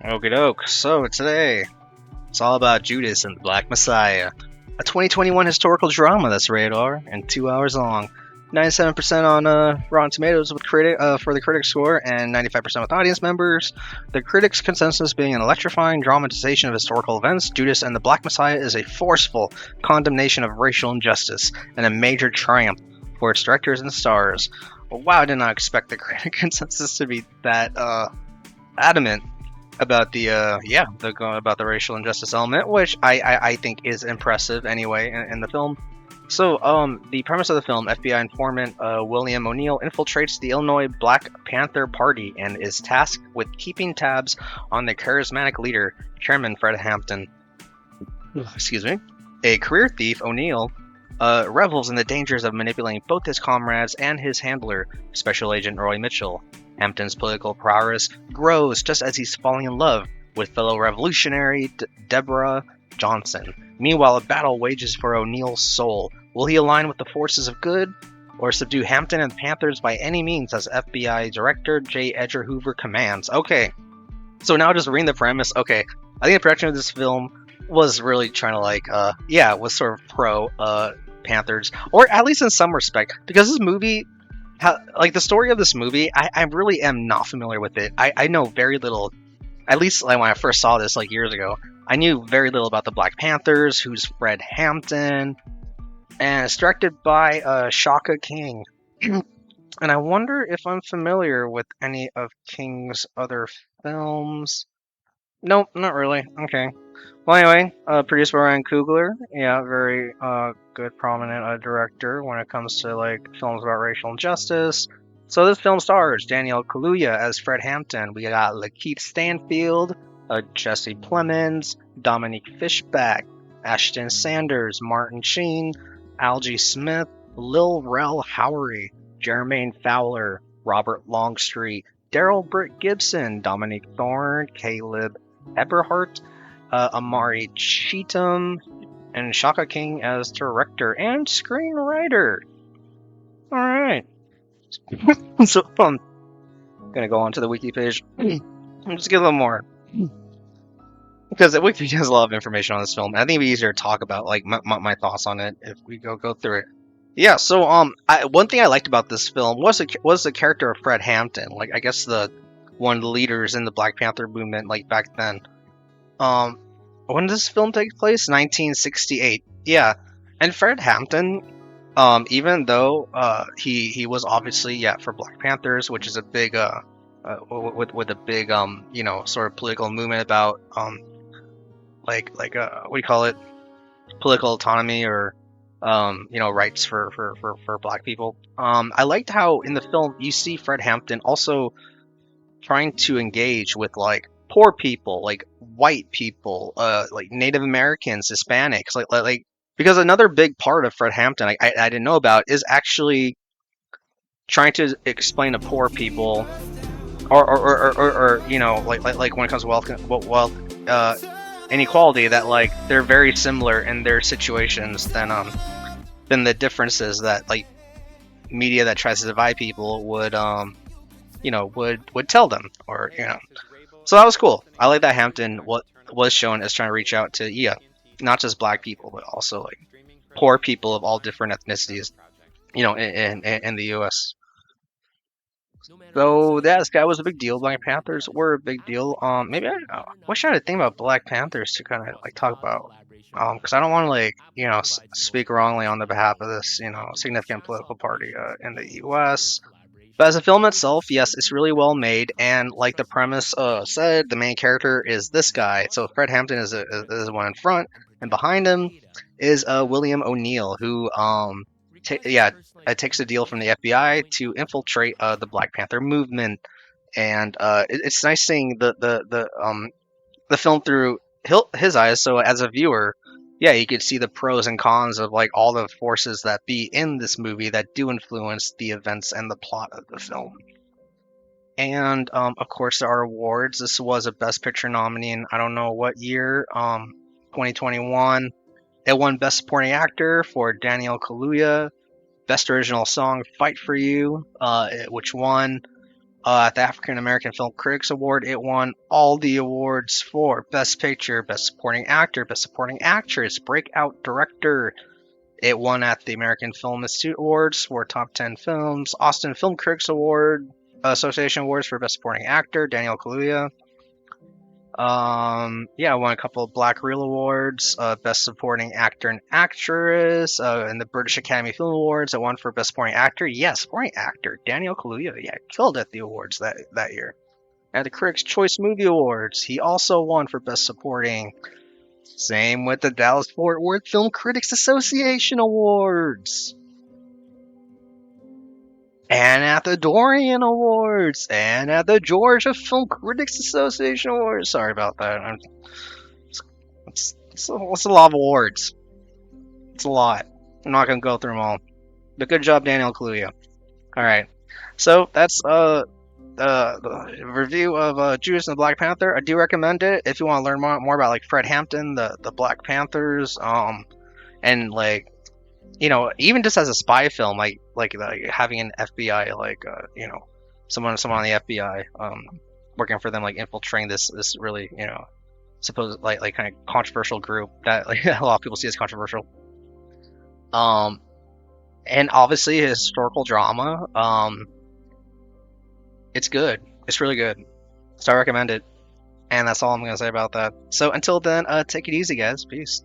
Okie doke. So today, it's all about Judas and the Black Messiah, a 2021 historical drama that's rated R and 2 hours long. 97% on Rotten Tomatoes with for the critic score and 95% with audience members. The critics' consensus being an electrifying dramatization of historical events, Judas and the Black Messiah is a forceful condemnation of racial injustice and a major triumph for its directors and stars. Wow, I did not expect the critic consensus to be that adamant about about the racial injustice element, which I think is impressive anyway in the film. So, the premise of the film: FBI informant William O'Neill infiltrates the Illinois Black Panther Party and is tasked with keeping tabs on the charismatic leader, Chairman Fred Hampton. Excuse me. A career thief, O'Neill revels in the dangers of manipulating both his comrades and his handler, Special Agent Roy Mitchell. Hampton's political prowess grows just as he's falling in love with fellow revolutionary Deborah Johnson. Meanwhile, a battle wages for O'Neill's soul. Will he align with the forces of good or subdue Hampton and the Panthers by any means as FBI Director J. Edgar Hoover commands? Okay, so now just reading the premise. Okay, I think the production of this film was really trying to was sort of pro Panthers, or at least in some respect, because this movie the story of this movie, I really am not familiar with it. I know very little, at least like when I first saw this like years ago. I knew very little about the Black Panthers, who's Fred Hampton, and it's directed by Shaka King. And I wonder if I'm familiar with any of King's other films. Nope, not really. Okay. Well, anyway, produced by Ryan Coogler. Yeah, very good, prominent director when it comes to like films about racial injustice. So this film stars Daniel Kaluuya as Fred Hampton. We got Lakeith Stanfield, Jesse Plemons, Dominique Fishback, Ashton Sanders, Martin Sheen, Algie Smith, Lil Rel Howery, Jermaine Fowler, Robert Longstreet, Daryl Britt Gibson, Dominique Thorne, Caleb Eberhardt, Amari Cheatham, and Shaka King as director and screenwriter. All right. So I'm gonna go on to the wiki page and just get a little more, because the wiki has a lot of information on this film. I think it'd be easier to talk about like my thoughts on it if we go through it. Yeah. So one thing I liked about this film was the character of Fred Hampton. Like I guess the one of the leaders in the Black Panther movement like back then. When does this film take place? 1968. Yeah, and Fred Hampton, even though he was obviously for Black Panthers, which is a big with a big sort of political movement about what do you call it, political autonomy or rights for Black people. I liked how in the film you see Fred Hampton also trying to engage with like poor people, like white people, like Native Americans, Hispanics, because another big part of Fred Hampton I didn't know about is actually trying to explain to poor people, or like when it comes to wealth inequality, that like they're very similar in their situations than the differences that like media that tries to divide people would would tell them, or so that was cool. I like that Hampton was shown as trying to reach out to not just Black people but also like poor people of all different ethnicities, in the U.S. So that this guy was a big deal. Black Panthers were a big deal. Maybe I wish I had a thing about Black Panthers to kind of like talk about. Because I don't want to speak wrongly on the behalf of this significant political party in the U.S. But as a film itself, yes, it's really well made, and like the premise said, the main character is this guy. So Fred Hampton is the one in front, and behind him is William O'Neill, who takes a deal from the FBI to infiltrate the Black Panther movement, and it's nice seeing the film through his eyes. So as a viewer, you could see the pros and cons of like all the forces that be in this movie that do influence the events and the plot of the film. And of course, there are awards. This was a Best Picture nominee in I don't know what year, 2021. It won Best Supporting Actor for Daniel Kaluuya, Best Original Song, "Fight for You," which won. At the African American Film Critics Award, it won all the awards for Best Picture, Best Supporting Actor, Best Supporting Actress, Breakout Director. It won at the American Film Institute Awards for Top 10 Films, Austin Film Critics Award, Association Awards for Best Supporting Actor, Daniel Kaluuya. Yeah, I won a couple of Black Reel Awards, Best Supporting Actor and Actress, and the British Academy Film Awards. I won for Best Supporting Actor. Yeah, Supporting Actor, Daniel Kaluuya. Yeah, killed at the awards that year. At the Critics' Choice Movie Awards, he also won for Best Supporting. Same with the Dallas Fort Worth Film Critics Association Awards. And at the Dorian Awards, and at the Georgia Film Critics Association Awards. Sorry about that. It's a lot of awards. It's a lot. I'm not gonna go through them all. But good job, Daniel Kaluuya. All right. So that's the review of Judas and the Black Panther. I do recommend it if you want to learn more about like Fred Hampton, the Black Panthers, and like even just as a spy film, like having an FBI someone on the FBI working for them, like infiltrating this really supposed like kind of controversial group that like a lot of people see as controversial. And obviously a historical drama. It's good. It's really good. So I recommend it. And that's all I'm gonna say about that. So until then, take it easy, guys. Peace.